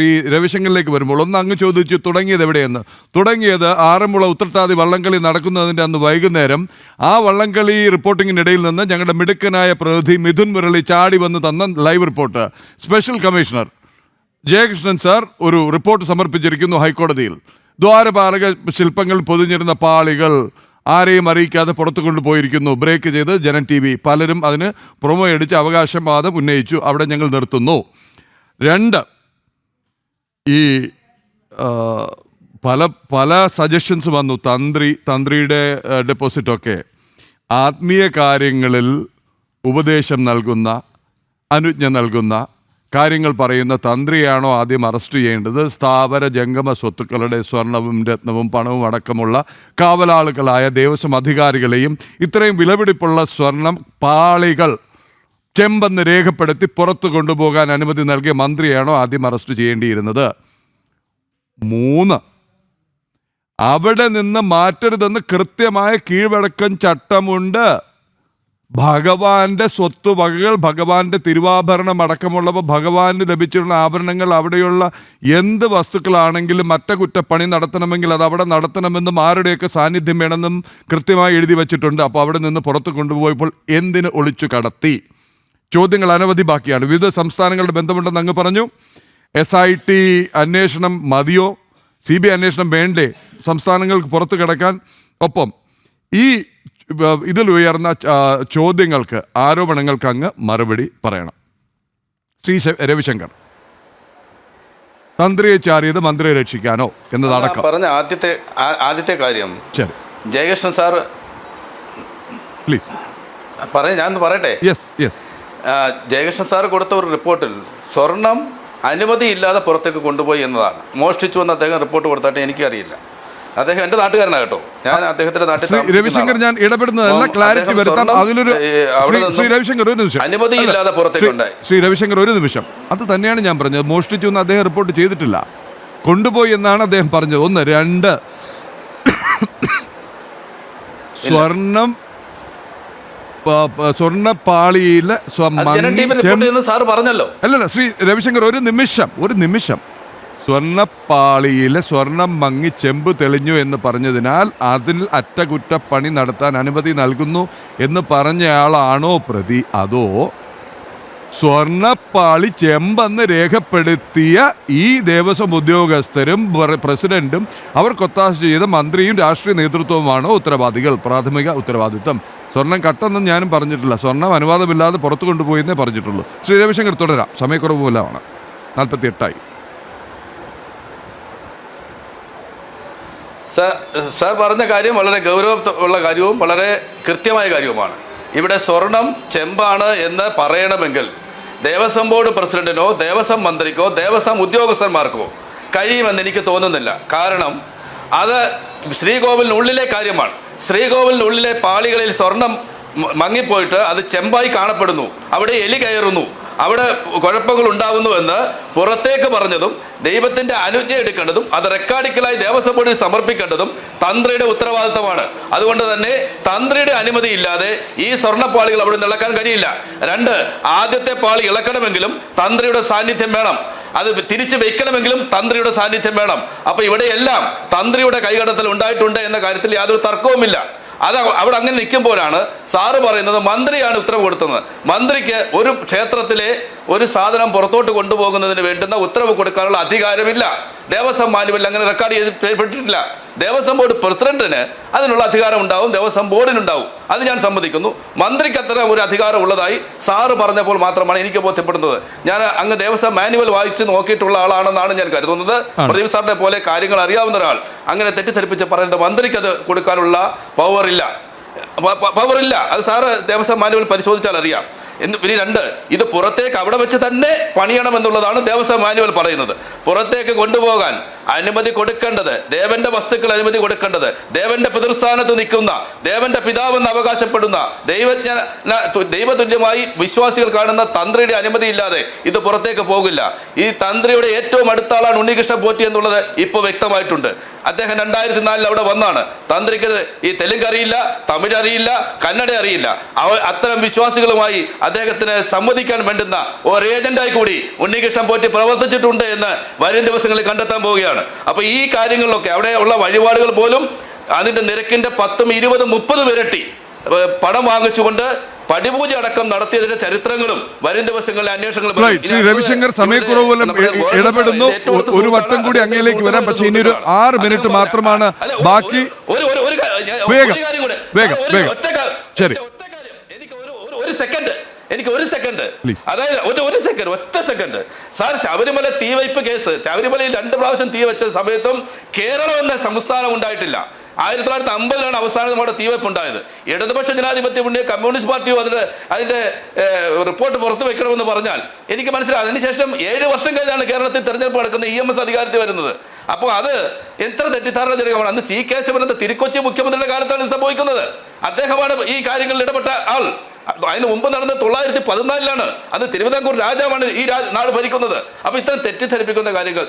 ഈ രവിശങ്കറിലേക്ക് വരുമ്പോൾ ഒന്ന് അങ്ങ് ചോദിച്ചു തുടങ്ങിയത് എവിടെയെന്ന്. തുടങ്ങിയത് ആറന്മുള ഉത്രട്ടാതി വള്ളംകളി നടക്കുന്നതിൻ്റെ അന്ന് വൈകുന്നേരം ആ വള്ളംകളി റിപ്പോർട്ടിങ്ങിനിടയിൽ നിന്ന് ഞങ്ങളുടെ മിടുക്കനായ പ്രതിനിധി മിഥുൻ മുരളി ചാടി വന്ന് തന്ന live report. Special commissioner Jayakrishnan sir ഒരു റിപ്പോർട്ട് സമർപ്പിച്ചിരിക്കുന്നു ഹൈക്കോടതിയിൽ. ദ്വാരപാലക ശില്പങ്ങൾ പൊതിഞ്ഞിരുന്ന പാളികൾ ആരെയും അറിയിക്കാതെ പുറത്തു കൊണ്ടുപോയിരിക്കുന്നു. ബ്രേക്ക് ചെയ്ത് ജനം TV പലരും അതിന് പ്രൊമോ അടിച്ച് അവകാശവാദം ഉന്നയിച്ചു. അവിടെ ഞങ്ങൾ നിർത്തുന്നു. 2, ഈ പല സജഷൻസ് വന്നു. തന്ത്രിയുടെ ഡെപ്പോസിറ്റൊക്കെ ആത്മീയ കാര്യങ്ങളിൽ ഉപദേശം നൽകുന്ന, അനുജ്ഞ നൽകുന്ന കാര്യങ്ങൾ പറയുന്ന തന്ത്രിയാണോ ആദ്യം അറസ്റ്റ് ചെയ്യേണ്ടത്? സ്ഥാവര ജംഗമ സ്വത്തുക്കളുടെ സ്വർണവും രത്നവും പണവും അടക്കമുള്ള കാവലാളുകളായ ദേവസ്വം അധികാരികളെയും ഇത്രയും വിലപിടിപ്പുള്ള സ്വർണം പാളികൾ ചെമ്പെന്ന് രേഖപ്പെടുത്തി പുറത്തു കൊണ്ടുപോകാൻ അനുമതി നൽകിയ മന്ത്രിയാണോ ആദ്യം അറസ്റ്റ് ചെയ്യേണ്ടിയിരുന്നത്? 3, അവിടെ നിന്ന് മാറ്റരുതെന്ന് കൃത്യമായ കീഴ്വഴക്കം ചട്ടമുണ്ട്. ഭഗവാന്റെ സ്വത്തുവകകൾ, ഭഗവാന്റെ തിരുവാഭരണം അടക്കമുള്ളവ, ഭഗവാന് ലഭിച്ചിട്ടുള്ള ആഭരണങ്ങൾ, അവിടെയുള്ള എന്ത് വസ്തുക്കളാണെങ്കിലും അറ്റകുറ്റപ്പണി നടത്തണമെങ്കിൽ അത് അവിടെ നടത്തണമെന്നും ആരുടെയൊക്കെ സാന്നിധ്യം വേണമെന്നും കൃത്യമായി എഴുതി വച്ചിട്ടുണ്ട്. അപ്പോൾ അവിടെ നിന്ന് പുറത്ത് കൊണ്ടുപോയപ്പോൾ എന്തിന് ഒളിച്ചു കടത്തി? ചോദ്യങ്ങൾ അനവധി ബാക്കിയാണ്. വിവിധ സംസ്ഥാനങ്ങളുടെ ബന്ധമുണ്ടെന്ന് അങ്ങ് പറഞ്ഞു. SIT അന്വേഷണം മതിയോ? CBI അന്വേഷണം വേണ്ടേ സംസ്ഥാനങ്ങൾക്ക് പുറത്ത് കിടക്കാൻ? ഒപ്പം ഈ ഇതിൽ ഉയർന്ന ചോദ്യങ്ങൾക്ക്, ആരോപണങ്ങൾക്ക് അങ്ങ് മറുപടി പറയണം. ശ്രീ രവിശങ്കർ, തന്ത്രിയെ ചാരിയത് മന്ത്രിയെ രക്ഷിക്കാനോ എന്നതടക്കം പറഞ്ഞ ആദ്യത്തെ കാര്യം. ശരി, ജയകൃഷ്ണൻ സാർ പ്ലീസ് ഞാൻ പറയട്ടെ. യെസ്. ജയകൃഷ്ണൻ സാർ കൊടുത്ത ഒരു റിപ്പോർട്ടിൽ സ്വർണം അനുമതിയില്ലാതെ പുറത്തേക്ക് കൊണ്ടുപോയി എന്നതാണ്. മോഷ്ടിച്ചു എന്ന് അദ്ദേഹം റിപ്പോർട്ട് കൊടുത്തായിട്ട് എനിക്കറിയില്ല. അദ്ദേഹം എൻ്റെ നാട്ടുകാരനാണ് കേട്ടോ. ഞാൻ അദ്ദേഹത്തിന്റെ നാട്ടിൽ രവിശങ്കർ, ഞാൻ ഇടപെടുന്നതല്ല, ക്ലാരിറ്റി വരുത്താം. അതിലൊരു ശ്രീ രവിശങ്കർ ഒരു നിമിഷം, അനുമതിയില്ലാതെ പുറത്തേക്കുണ്ടായി. ശ്രീ രവിശങ്കർ ഒരു നിമിഷം, അത് തന്നെയാണ് ഞാൻ പറഞ്ഞത്. മോഷ്ടിച്ചു എന്ന് അദ്ദേഹം റിപ്പോർട്ട് ചെയ്തിട്ടില്ല, കൊണ്ടുപോയി എന്നാണ് അദ്ദേഹം പറഞ്ഞത്. 1. 2, സ്വർണ്ണപ്പാളിയിലെ സാർ പറഞ്ഞല്ലോ. അല്ലല്ല ശ്രീ രവിശങ്കർ, ഒരു നിമിഷം. സ്വർണ്ണപ്പാളിയിലെ സ്വർണം മങ്ങി ചെമ്പ് തെളിഞ്ഞു എന്ന് പറഞ്ഞതിനാൽ അതിൽ അറ്റകുറ്റപ്പണി നടത്താൻ അനുമതി നൽകുന്നു എന്ന് പറഞ്ഞയാളാണോ പ്രതി? അതോ സ്വർണ്ണപ്പാളി ചെമ്പെന്ന് രേഖപ്പെടുത്തിയ ഈ ദേവസ്വം ഉദ്യോഗസ്ഥരും പ്രസിഡന്റും അവർക്കൊത്താശ ചെയ്ത മന്ത്രിയും രാഷ്ട്രീയ നേതൃത്വവുമാണോ ഉത്തരവാദികൾ? പ്രാഥമിക ഉത്തരവാദിത്തം. സ്വർണം കട്ടെന്നും ഞാനും പറഞ്ഞിട്ടില്ല. സ്വർണം അനുവാദമില്ലാതെ പുറത്തു കൊണ്ടുപോയെന്നേ പറഞ്ഞിട്ടുള്ളൂ. ശ്രീ രവിശങ്കർ തുടരാം, സമയക്കുറവ് മൂലമാണ്. 48 സാർ പറഞ്ഞ കാര്യം വളരെ ഗൗരവമുള്ള കാര്യവും വളരെ കൃത്യമായ കാര്യവുമാണ്. ഇവിടെ സ്വർണം ചെമ്പാണ് എന്ന് പറയണമെങ്കിൽ ദേവസ്വം ബോർഡ് പ്രസിഡന്റിനോ ദേവസ്വം മന്ത്രിക്കോ ദേവസ്വം ഉദ്യോഗസ്ഥന്മാർക്കോ കഴിയുമെന്ന് എനിക്ക് തോന്നുന്നില്ല. കാരണം അത് ശ്രീകോവിലിനുള്ളിലെ കാര്യമാണ്. ശ്രീകോവിലിനുള്ളിലെ പാളികളിൽ സ്വർണം മങ്ങിപ്പോയിട്ട് അത് ചെമ്പായി കാണപ്പെടുന്നു. അവിടെ എലി കയറുന്നു, അവിടെ കുഴപ്പങ്ങൾ ഉണ്ടാകുന്നുവെന്ന് പുറത്തേക്ക് പറഞ്ഞതും ദൈവത്തിൻ്റെ അനുജ്ഞ എടുക്കേണ്ടതും അത് റെക്കോർഡിക്കലായി ദേവസ്വം ബോർഡിൽ സമർപ്പിക്കേണ്ടതും തന്ത്രിയുടെ ഉത്തരവാദിത്തമാണ്. അതുകൊണ്ട് തന്നെ തന്ത്രിയുടെ അനുമതി ഇല്ലാതെ ഈ സ്വർണ്ണപ്പാളികൾ അവിടെ നിന്ന് ഇളക്കാൻ കഴിയില്ല. 2, ആദ്യത്തെ പാളി ഇളക്കണമെങ്കിലും തന്ത്രിയുടെ സാന്നിധ്യം വേണം. അത് തിരിച്ചു വെക്കണമെങ്കിലും തന്ത്രിയുടെ സാന്നിധ്യം വേണം. അപ്പോൾ ഇവിടെയെല്ലാം തന്ത്രിയുടെ കൈകടത്തൽ ഉണ്ടായിട്ടുണ്ട് എന്ന കാര്യത്തിൽ യാതൊരു തർക്കവുമില്ല. അത് അവിടെ അങ്ങനെ നിൽക്കുമ്പോഴാണ് സാറ് പറയുന്നത് മന്ത്രിയാണ് ഉത്തരവ് കൊടുത്തത്. മന്ത്രിക്ക് ഒരു ക്ഷേത്രത്തിലെ ഒരു സാധനം പുറത്തോട്ട് കൊണ്ടുപോകുന്നതിന് വേണ്ടുന്ന ഉത്തരവ് കൊടുക്കാനുള്ള അധികാരമില്ല. ദേവസ്വം മാനുവൽ അങ്ങനെ റെക്കോർഡ് ചെയ്തിട്ടില്ല. ദേവസ്വം ബോർഡ് പ്രസിഡന്റിന് അതിനുള്ള അധികാരം ഉണ്ടാവും, ദേവസ്വം ബോർഡിനുണ്ടാവും. അത് ഞാൻ സമ്മതിക്കുന്നു. മന്ത്രിക്ക് അത്ര ഒരു അധികാരം ഉള്ളതായി സാറ് പറഞ്ഞപ്പോൾ മാത്രമാണ് എനിക്ക് ബോധ്യപ്പെടുന്നത്. ഞാൻ അങ്ങ് ദേവസ്വം മാനുവൽ വായിച്ച് നോക്കിയിട്ടുള്ള ആളാണെന്നാണ് ഞാൻ കരുതുന്നത്. പ്രദീപ് സാറിനെ പോലെ കാര്യങ്ങൾ അറിയാവുന്ന ഒരാൾ അങ്ങനെ തെറ്റിദ്ധരിപ്പിച്ച് പറയുന്നത് മന്ത്രിക്ക് അത് കൊടുക്കാനുള്ള പവറില്ല. അത് സാറ് ദേവസ്വം മാനുവൽ പരിശോധിച്ചാൽ അറിയാം. പിന്നെ 2, ഇത് പുറത്തേക്ക് അവിടെ വെച്ച് തന്നെ പണിയണമെന്നുള്ളതാണ് ദേവസ്വം മാനുവൽ പറയുന്നത്. പുറത്തേക്ക് കൊണ്ടുപോകാൻ അനുമതി കൊടുക്കേണ്ടത്, ദേവന്റെ വസ്തുക്കൾ അനുമതി കൊടുക്കേണ്ടത്, ദേവന്റെ പിതൃസ്ഥാനത്ത് നിൽക്കുന്ന, ദേവന്റെ പിതാവെന്ന് അവകാശപ്പെടുന്ന, ദൈവതുല്യമായി വിശ്വാസികൾ കാണുന്ന തന്ത്രിയുടെ അനുമതി ഇല്ലാതെ ഇത് പുറത്തേക്ക് പോകില്ല. ഈ തന്ത്രിയുടെ ഏറ്റവും അടുത്ത ആളാണ് ഉണ്ണികൃഷ്ണൻ പോറ്റി എന്നുള്ളത് ഇപ്പോൾ വ്യക്തമായിട്ടുണ്ട്. അദ്ദേഹം 2004 അവിടെ വന്നാണ്. തന്ത്രിക്ക് ഈ തെലുങ്ക് അറിയില്ല, തമിഴ് അറിയില്ല, കന്നഡ അറിയില്ല. അത്തരം വിശ്വാസികളുമായി അദ്ദേഹത്തിന് സംവദിക്കാൻ വേണ്ടുന്ന ഒരു ഏജന്റായി കൂടി ഉണ്ണികൃഷ്ണൻ പോറ്റി പ്രവർത്തിച്ചിട്ടുണ്ട് എന്ന് വരും ദിവസങ്ങളിൽ കണ്ടെത്താൻ പോവുകയാണ്. അപ്പോൾ ഈ കാര്യങ്ങളിലൊക്കെ അവിടെ ഉള്ള വഴിപാടുകൾ പോലും അതിൻ്റെ നിരക്കിൻ്റെ 10, 20, 30 ഇരട്ടി പണം വാങ്ങിച്ചുകൊണ്ട് പടിപൂജ അടക്കം നടത്തിയതിന്റെ ചരിത്രങ്ങളും വരും ദിവസങ്ങളിലെ അന്വേഷണങ്ങൾ. രവിശങ്കർ സമയക്കുറവ് മൂലം ഇടപെടുന്നു. ഒരു വട്ടം കൂടി അങ്ങയിലേക്ക് വരാം. പക്ഷേ ഇനി ഒരു 6 മിനിറ്റ് മാത്രമാണ് ബാക്കി. എനിക്ക് ഒരു സെക്കൻഡ് അതായത് ഒറ്റ സെക്കൻഡ് സാർ, ശബരിമല തീവയ്പ് കേസ്, ശബരിമലയിൽ 2 പ്രാവശ്യം തീ വെച്ച സമയത്തും കേരളം എന്ന സംസ്ഥാനം ഉണ്ടായിട്ടില്ല. 1950 അവസാനം നമ്മുടെ തീവയ്പ് ഉണ്ടായത്. ഇടതുപക്ഷ ജനാധിപത്യ മുന്നേ കമ്മ്യൂണിസ്റ്റ് പാർട്ടിയോ അതിന്റെ റിപ്പോർട്ട് പുറത്തു വെക്കണമെന്ന് പറഞ്ഞാൽ എനിക്ക് മനസ്സിലാവും. അതിനുശേഷം 7 വർഷം കഴിഞ്ഞാണ് കേരളത്തിൽ തെരഞ്ഞെടുപ്പ് നടക്കുന്ന EMS അധികാരത്തിൽ വരുന്നത്. അപ്പോൾ അത് എത്ര തെറ്റിദ്ധാരണ ജനകമാണ്. അന്ന് C. കേശവൻ എന്ന തിരുക്കൊച്ചി മുഖ്യമന്ത്രിയുടെ കാലത്താണ് ഇത് സംഭവിക്കുന്നത്. അദ്ദേഹമാണ് ഈ കാര്യങ്ങളിൽ ഇടപെട്ട ആൾ. അതിന് മുമ്പ് നടന്ന 914 അന്ന് തിരുവിതാംകൂർ രാജാവാണ് ഈ നാട് ഭരിക്കുന്നത്. അപ്പൊ ഇത്തരം തെറ്റിദ്ധരിപ്പിക്കുന്ന കാര്യങ്ങൾ